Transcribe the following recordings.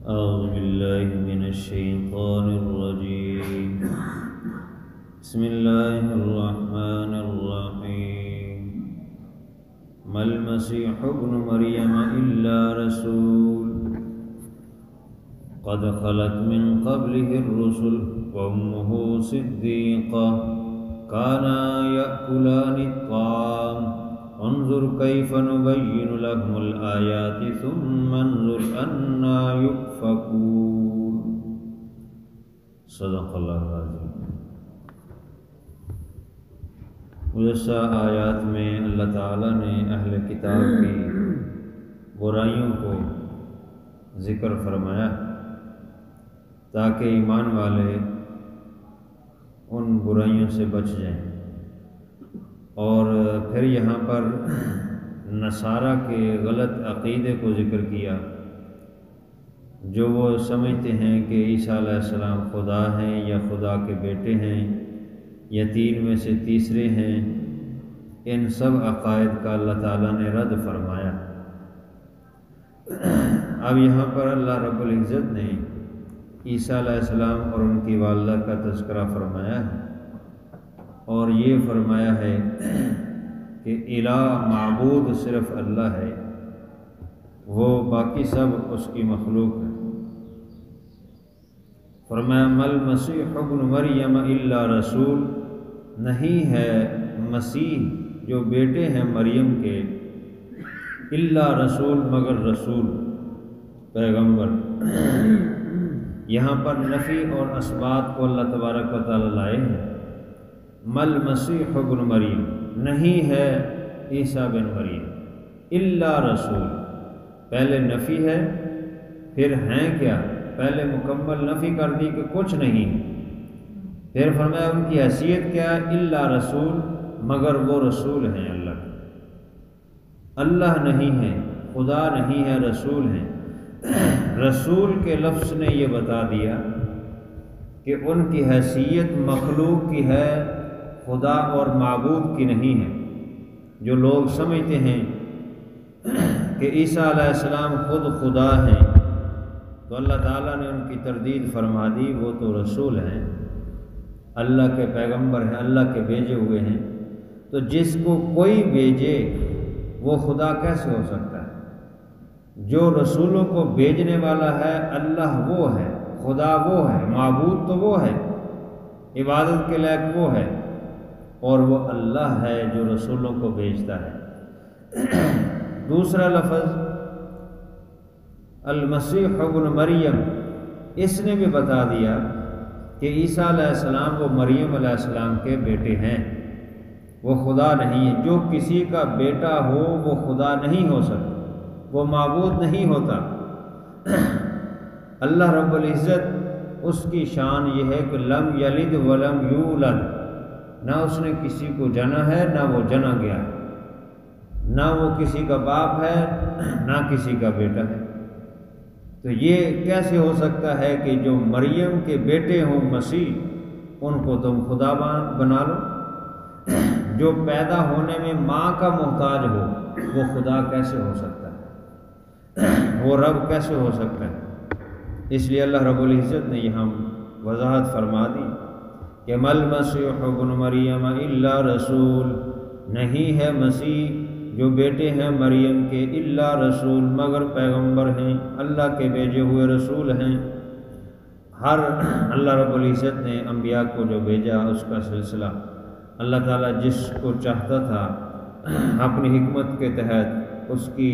أعوذ بالله من الشيطان الرجيم. بسم الله الرحمن الرحيم. ما المسيح ابن مريم إلا رسول قد خلت من قبله الرسل وأمه صديقة كانا يأكلان الطعام انظر كيف نبين لهم الآيات ثم انظر أنا يؤفكون. صدق اللہ العظیم. گزشتہ آیات میں اللہ تعالیٰ نے اہل کتاب کی برائیوں کو ذکر فرمایا تاکہ ایمان والے ان برائیوں سے بچ جائیں، اور پھر یہاں پر نصارہ کے غلط عقیدے کو ذکر کیا جو وہ سمجھتے ہیں کہ عیسیٰ علیہ السلام خدا ہیں یا خدا کے بیٹے ہیں یا تین میں سے تیسرے ہیں. ان سب عقائد کا اللہ تعالیٰ نے رد فرمایا. اب یہاں پر اللہ رب العزت نے عیسیٰ علیہ السلام اور ان کی والدہ کا تذکرہ فرمایا ہے، اور یہ فرمایا ہے کہ الہ معبود صرف اللہ ہے، وہ باقی سب اس کی مخلوق ہے. فرمایا مل مسیح ابن مریم الا رسول، نہیں ہے مسیح جو بیٹے ہیں مریم کے، الا رسول مگر رسول پیغمبر. یہاں پر نفی اور اثبات کو اللہ تبارک و تعالیٰ لائے ہیں. مل مسیح ابن مریم، نہیں ہے عیسیٰ بن مریم، الا رسول، پہلے نفی ہے پھر ہیں کیا، پہلے مکمل نفی کر دی کہ کچھ نہیں، پھر فرمایا ان کی حیثیت کیا ہے، الا رسول مگر وہ رسول ہیں اللہ کے. اللہ نہیں ہے، خدا نہیں ہے، رسول ہیں. رسول کے لفظ نے یہ بتا دیا کہ ان کی حیثیت مخلوق کی ہے، خدا اور معبود کی نہیں ہے. جو لوگ سمجھتے ہیں کہ عیسیٰ علیہ السلام خود خدا ہیں تو اللہ تعالیٰ نے ان کی تردید فرما دی، وہ تو رسول ہیں، اللہ کے پیغمبر ہیں، اللہ کے بھیجے ہوئے ہیں. تو جس کو کوئی بھیجے وہ خدا کیسے ہو سکتا ہے؟ جو رسولوں کو بھیجنے والا ہے اللہ وہ ہے، خدا وہ ہے، معبود تو وہ ہے، عبادت کے لائق وہ ہے، اور وہ اللہ ہے جو رسولوں کو بھیجتا ہے. دوسرا لفظ المسیح ابن مریم، اس نے بھی بتا دیا کہ عیسیٰ علیہ السلام وہ مریم علیہ السلام کے بیٹے ہیں، وہ خدا نہیں ہے. جو کسی کا بیٹا ہو وہ خدا نہیں ہو سکتا، وہ معبود نہیں ہوتا. اللہ رب العزت اس کی شان یہ ہے کہ لم یلد ولم یولد، نہ اس نے کسی کو جنا ہے نہ وہ جنا گیا ہے، نہ وہ کسی کا باپ ہے نہ کسی کا بیٹا ہے. تو یہ کیسے ہو سکتا ہے کہ جو مریم کے بیٹے ہوں مسیح، ان کو تم خدا بنا لو؟ جو پیدا ہونے میں ماں کا محتاج ہو وہ خدا کیسے ہو سکتا ہے؟ وہ رب کیسے ہو سکتا ہے؟ اس لیے اللہ رب العزت نے یہاں وضاحت فرما دی کہ مل مسیح ابن مریم الا رسول، نہیں ہے مسیح جو بیٹے ہیں مریم کے، الا رسول مگر پیغمبر ہیں، اللہ کے بھیجے ہوئے رسول ہیں. ہر اللہ رب العزت نے انبیاء کو جو بھیجا اس کا سلسلہ اللہ تعالیٰ جس کو چاہتا تھا اپنی حکمت کے تحت، اس کی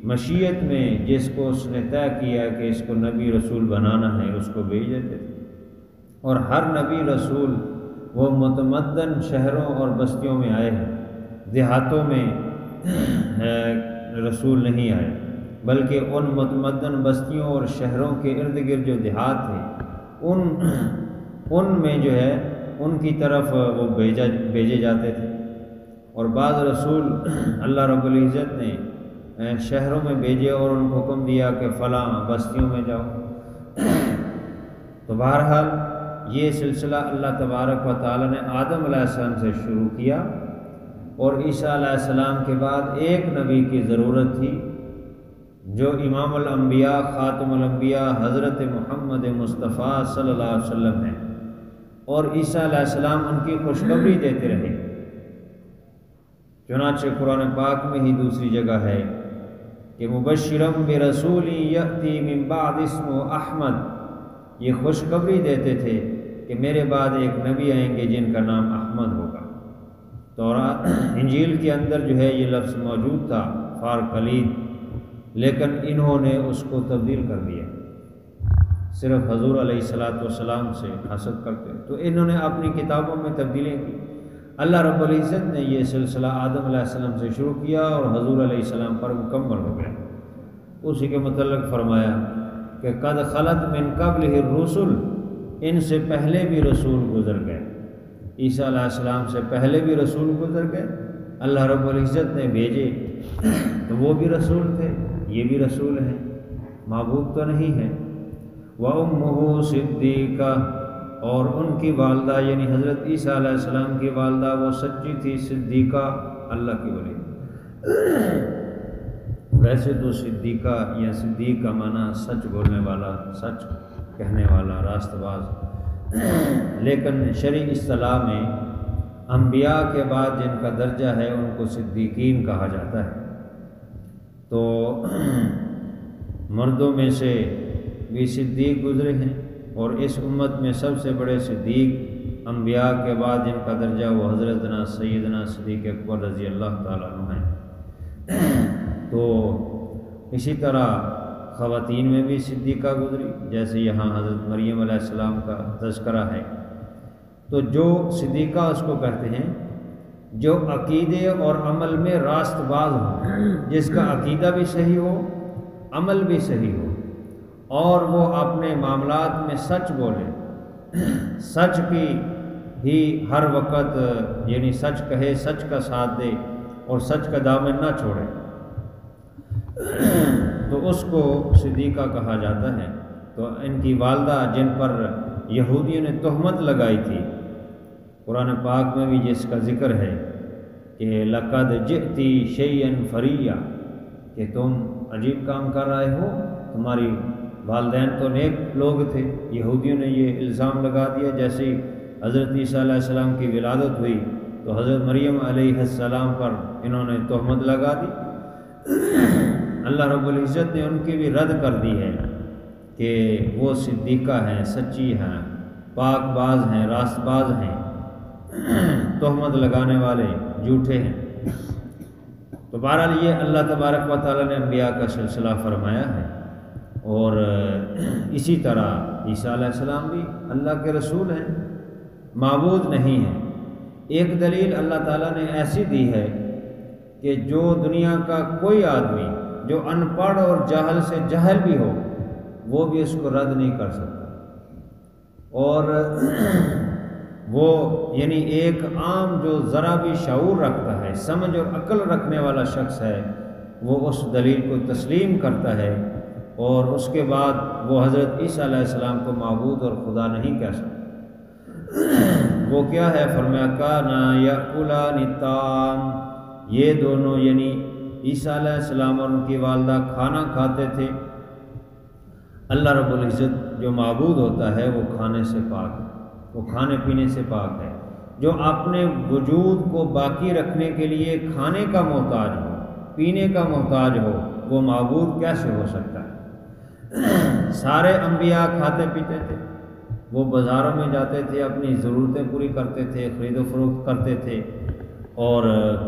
مشیت میں جس کو اس نے طے کیا کہ اس کو نبی رسول بنانا ہے اس کو بھیج دیتے تھے. اور ہر نبی رسول وہ متمدن شہروں اور بستیوں میں آئے ہیں، دیہاتوں میں رسول نہیں آئے، بلکہ ان متمدن بستیوں اور شہروں کے ارد گرد جو دیہات تھے ان میں جو ہے ان کی طرف وہ بھیجے جاتے تھے. اور بعض رسول اللہ رب العزت نے شہروں میں بھیجے اور ان کو حکم دیا کہ فلاں بستیوں میں جاؤ. تو بہرحال یہ سلسلہ اللہ تبارک و تعالیٰ نے آدم علیہ السلام سے شروع کیا، اور عیسیٰ علیہ السلام کے بعد ایک نبی کی ضرورت تھی جو امام الانبیاء خاتم الانبیاء حضرت محمد مصطفیٰ صلی اللہ علیہ وسلم ہیں، اور عیسیٰ علیہ السلام ان کی خوشخبری دیتے رہے۔ چنانچہ قرآن پاک میں ہی دوسری جگہ ہے کہ مبشرم برسول یأتی من بعد اسمہ احمد، یہ خوشخبری دیتے تھے کہ میرے بعد ایک نبی آئیں گے جن کا نام احمد ہوگا۔ تورات انجیل کے اندر جو ہے یہ لفظ موجود تھا فار کلید، لیکن انہوں نے اس کو تبدیل کر دیا، صرف حضور علیہ السلام سے حسد کرتے، تو انہوں نے اپنی کتابوں میں تبدیلیاں کی۔ اللہ رب العزت نے یہ سلسلہ آدم علیہ السلام سے شروع کیا اور حضور علیہ السلام پر مکمل ہو گیا۔ اسی کے متعلق فرمایا کہ قد خلت من قبلہ الرسل، ان سے پہلے بھی رسول گزر گئے، عیسیٰ علیہ السلام سے پہلے بھی رسول گزر گئے، اللہ رب العزت نے بھیجے تو وہ بھی رسول تھے، یہ بھی رسول ہیں، معبود تو نہیں ہے۔ وَأُمُّهُ صِدِّيقَةٌ، اور ان کی والدہ یعنی حضرت عیسیٰ علیہ السلام کی والدہ وہ سچی تھی، صدیقہ، اللہ کی ولی۔ ویسے تو صدیقہ یا صدیق کا معنی سچ بولنے والا، سچ کہنے والا، راست باز، لیکن شرعی اصطلاح میں انبیاء کے بعد جن کا درجہ ہے ان کو صدیقین کہا جاتا ہے۔ تو مردوں میں سے بھی صدیق گزرے ہیں، اور اس امت میں سب سے بڑے صدیق انبیاء کے بعد جن کا درجہ وہ حضرتنا سیدنا صدیق اکبر رضی اللہ تعالیٰ عنہ ہیں۔ تو اسی طرح خواتین میں بھی صدیقہ گزری، جیسے یہاں حضرت مریم علیہ السلام کا تذکرہ ہے۔ تو جو صدیقہ اس کو کہتے ہیں جو عقیدے اور عمل میں راست باز ہو، جس کا عقیدہ بھی صحیح ہو، عمل بھی صحیح ہو، اور وہ اپنے معاملات میں سچ بولے، سچ کی ہی ہر وقت یعنی سچ کہے، سچ کا ساتھ دے اور سچ کا دامن نہ چھوڑے، تو اس کو صدیقہ کہا جاتا ہے۔ تو ان کی والدہ جن پر یہودیوں نے تہمت لگائی تھی، قرآن پاک میں بھی جس کا ذکر ہے کہ لقد جئتی شیئا فریا، کہ تم عجیب کام کر رہے ہو، تمہاری والدین تو نیک لوگ تھے، یہودیوں نے یہ الزام لگا دیا۔ جیسے ہی حضرت عیسیٰ علیہ السلام کی ولادت ہوئی تو حضرت مریم علیہ السلام پر انہوں نے تہمت لگا دی۔ اللہ رب العزت نے ان کی بھی رد کر دی ہے کہ وہ صدیقہ ہیں، سچی ہیں، پاک باز ہیں، راست باز ہیں، تہمت لگانے والے جھوٹے ہیں۔ تو بہرحال یہ اللہ تبارک و تعالیٰ نے انبیاء کا سلسلہ فرمایا ہے، اور اسی طرح عیسیٰ علیہ السلام بھی اللہ کے رسول ہیں، معبود نہیں ہیں۔ ایک دلیل اللہ تعالیٰ نے ایسی دی ہے کہ جو دنیا کا کوئی آدمی جو ان پڑھ اور جاہل سے جاہل بھی ہو وہ بھی اس کو رد نہیں کر سکتا، اور وہ یعنی ایک عام جو ذرا بھی شعور رکھتا ہے، سمجھ اور عقل رکھنے والا شخص ہے، وہ اس دلیل کو تسلیم کرتا ہے، اور اس کے بعد وہ حضرت عیسیٰ علیہ السلام کو معبود اور خدا نہیں کہہ سکتا۔ وہ کیا ہے؟ فرمایا کانا یأکلان الطعام، یہ دونوں یعنی عیسیٰ علیہ السلام اور ان کی والدہ کھانا کھاتے تھے۔ اللہ رب العزت جو معبود ہوتا ہے وہ کھانے سے پاک ہے، وہ کھانے پینے سے پاک ہے۔ جو اپنے وجود کو باقی رکھنے کے لیے کھانے کا محتاج ہو، پینے کا محتاج ہو، وہ معبود کیسے ہو سکتا ہے؟ سارے انبیاء کھاتے پیتے تھے، وہ بازاروں میں جاتے تھے، اپنی ضرورتیں پوری کرتے تھے، خرید و فروخت کرتے تھے، اور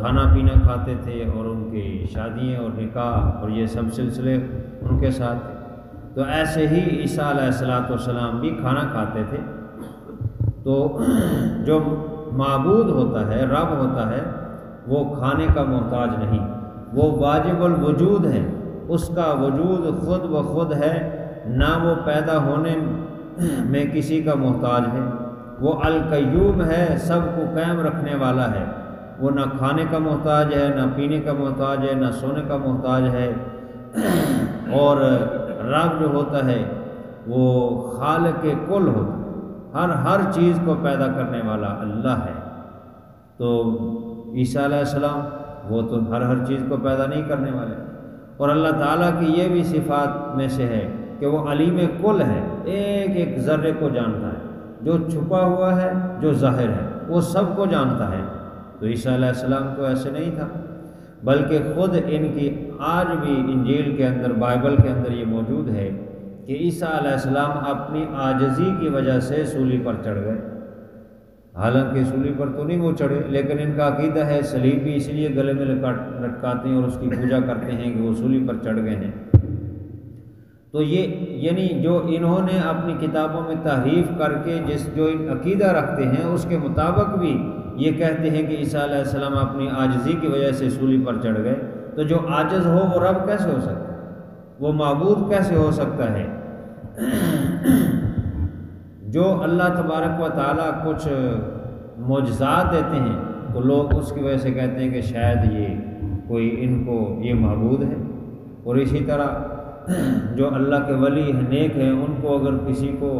کھانا پینا کھاتے تھے، اور ان کی شادیاں اور نکاح اور یہ سب سلسلے ان کے ساتھ تھے۔ تو ایسے ہی عیسیٰ علیہ السلام بھی کھانا کھاتے تھے۔ تو جو معبود ہوتا ہے، رب ہوتا ہے، وہ کھانے کا محتاج نہیں، وہ واجب الوجود ہے، اس کا وجود خود بخود ہے، نہ وہ پیدا ہونے میں کسی کا محتاج ہے، وہ القیوم ہے، سب کو قائم رکھنے والا ہے، وہ نہ کھانے کا محتاج ہے، نہ پینے کا محتاج ہے، نہ سونے کا محتاج ہے، اور رب جو ہوتا ہے وہ خالق کل ہوتا ہے، ہر چیز کو پیدا کرنے والا اللہ ہے۔ تو عیسیٰ علیہ السلام وہ تو ہر چیز کو پیدا نہیں کرنے والے، اور اللہ تعالیٰ کی یہ بھی صفات میں سے ہے کہ وہ علیم کل ہے، ایک ایک ذرے کو جانتا ہے، جو چھپا ہوا ہے جو ظاہر ہے وہ سب کو جانتا ہے۔ تو عیسیٰ علیہ السلام تو ایسے نہیں تھا، بلکہ خود ان کی آج بھی انجیل کے اندر، بائبل کے اندر یہ موجود ہے کہ عیسیٰ علیہ السلام اپنی عاجزی کی وجہ سے صلیب پر چڑھ گئے۔ حالانکہ صلیب پر تو نہیں وہ چڑھے، لیکن ان کا عقیدہ ہے صلیب بھی اس لیے گلے میں لٹکاتے ہیں اور اس کی پوجا کرتے ہیں کہ وہ صلیب پر چڑھ گئے ہیں۔ تو یہ یعنی جو انہوں نے اپنی کتابوں میں تحریف کر کے جو عقیدہ رکھتے ہیں اس کے مطابق بھی یہ کہتے ہیں کہ عیسیٰ علیہ السلام اپنی عاجزی کی وجہ سے صلیب پر چڑھ گئے، تو جو عاجز ہو وہ رب کیسے ہو سکتا ہے؟ وہ معبود کیسے ہو سکتا ہے؟ جو اللہ تبارک و تعالیٰ کچھ معجزات دیتے ہیں تو لوگ اس کی وجہ سے کہتے ہیں کہ شاید یہ کوئی ان کو یہ معبود ہے۔ اور اسی طرح جو اللہ کے ولی نیک ہیں ان کو اگر کسی کو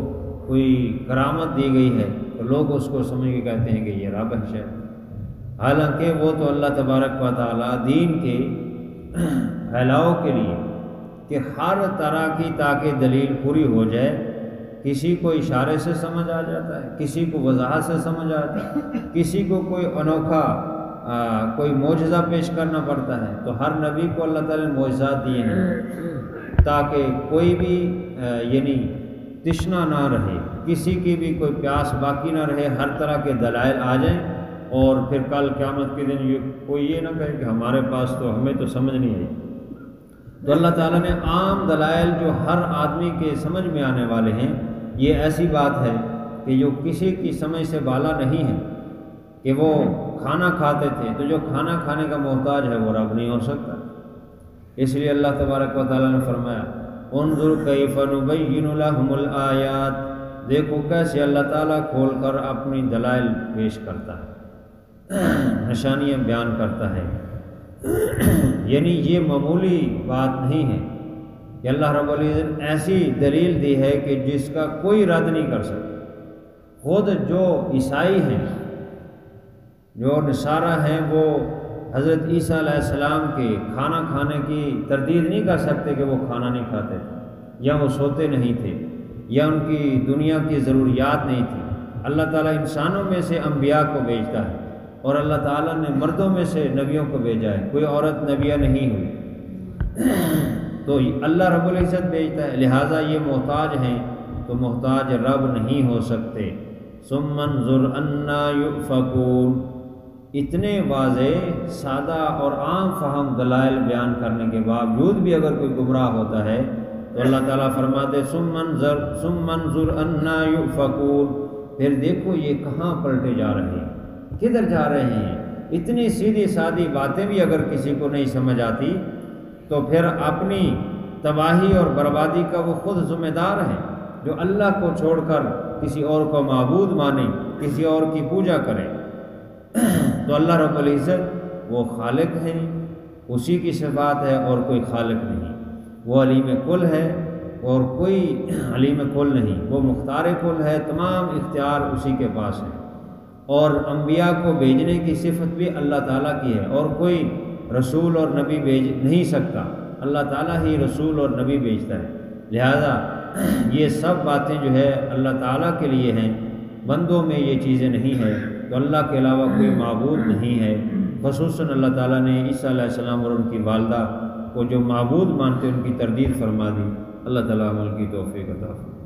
کوئی کرامت دی گئی ہے تو لوگ اس کو سمجھ کے کہتے ہیں کہ یہ رب ہے شاید، حالانکہ وہ تو اللہ تبارک و تعالیٰ دین کے پھیلاؤ کے لیے کہ ہر طرح کی تاکہ دلیل پوری ہو جائے، کسی کو اشارے سے سمجھ آ جاتا ہے، کسی کو وضاحت سے سمجھ آتا ہے، کسی کو کوئی انوکھا کوئی معجزہ پیش کرنا پڑتا ہے، تو ہر نبی کو اللہ تعالیٰ نے معجزات دیے ہیں تاکہ کوئی بھی یعنی تشنا نہ رہے، کسی کی بھی کوئی پیاس باقی نہ رہے، ہر طرح کے دلائل آ جائیں، اور پھر کل قیامت کے دن کوئی یہ نہ کہے کہ ہمارے پاس تو ہمیں تو سمجھ نہیں آئی۔ تو اللہ تعالیٰ نے عام دلائل جو ہر آدمی کے سمجھ میں آنے والے ہیں، یہ ایسی بات ہے کہ جو کسی کی سمجھ سے بالا نہیں ہے، کہ وہ کھانا کھاتے تھے تو جو کھانا کھانے کا محتاج ہے وہ رب نہیں ہو سکتا۔ اس لیے اللہ تبارک و تعالیٰ نے فرمایا انظر کیف نبین لہم الآیات، دیکھو کیسے اللہ تعالیٰ کھول کر اپنی دلائل پیش کرتا ہے، نشانیاں بیان کرتا ہے۔ یعنی یہ معمولی بات نہیں ہے کہ اللہ رب العزت ایسی دلیل دی ہے کہ جس کا کوئی رد نہیں کر سکتا۔ خود جو عیسائی ہیں، جو نصارہ ہیں، وہ حضرت عیسیٰ علیہ السلام کے کھانا کھانے کی تردید نہیں کر سکتے کہ وہ کھانا نہیں کھاتے تھے، یا وہ سوتے نہیں تھے، یا ان کی دنیا کی ضروریات نہیں تھی۔ اللہ تعالیٰ انسانوں میں سے انبیاء کو بھیجتا ہے، اور اللہ تعالیٰ نے مردوں میں سے نبیوں کو بھیجا ہے، کوئی عورت نبیہ نہیں ہوئی، تو اللہ رب العزت بھیجتا ہے، لہٰذا یہ محتاج ہیں تو محتاج رب نہیں ہو سکتے۔ ثم انظر انا یؤفکون، اتنے واضح، سادہ اور عام فہم دلائل بیان کرنے کے باوجود بھی اگر کوئی گمراہ ہوتا ہے تو اللہ تعالیٰ فرماتے ثم انظر انا یؤفکون، پھر دیکھو یہ کہاں پلٹے جا رہے ہیں، کدھر جا رہے ہیں۔ اتنی سیدھی سادی باتیں بھی اگر کسی کو نہیں سمجھ آتی تو پھر اپنی تباہی اور بربادی کا وہ خود ذمہ دار ہے، جو اللہ کو چھوڑ کر کسی اور کو معبود مانے، کسی اور کی پوجا کرے۔ تو اللہ رب العزت وہ خالق ہیں، اسی کی صفات ہے اور کوئی خالق نہیں، وہ علیم کل ہے اور کوئی علیم کل نہیں، وہ مختار کل ہے، تمام اختیار اسی کے پاس ہے۔ اور انبیاء کو بھیجنے کی صفت بھی اللہ تعالیٰ کی ہے، اور کوئی رسول اور نبی بھیج نہیں سکتا، اللہ تعالیٰ ہی رسول اور نبی بھیجتا ہے۔ لہذا یہ سب باتیں جو ہے اللہ تعالیٰ کے لیے ہیں، بندوں میں یہ چیزیں نہیں ہیں، تو اللہ کے علاوہ کوئی معبود نہیں ہے۔ خصوصاً اللہ تعالیٰ نے عیسیٰ علیہ السلام اور ان کی والدہ کو جو معبود مانتے ان کی تردید فرما دی۔ اللہ تعالیٰ عمل کی توفیق عطا فرمائے۔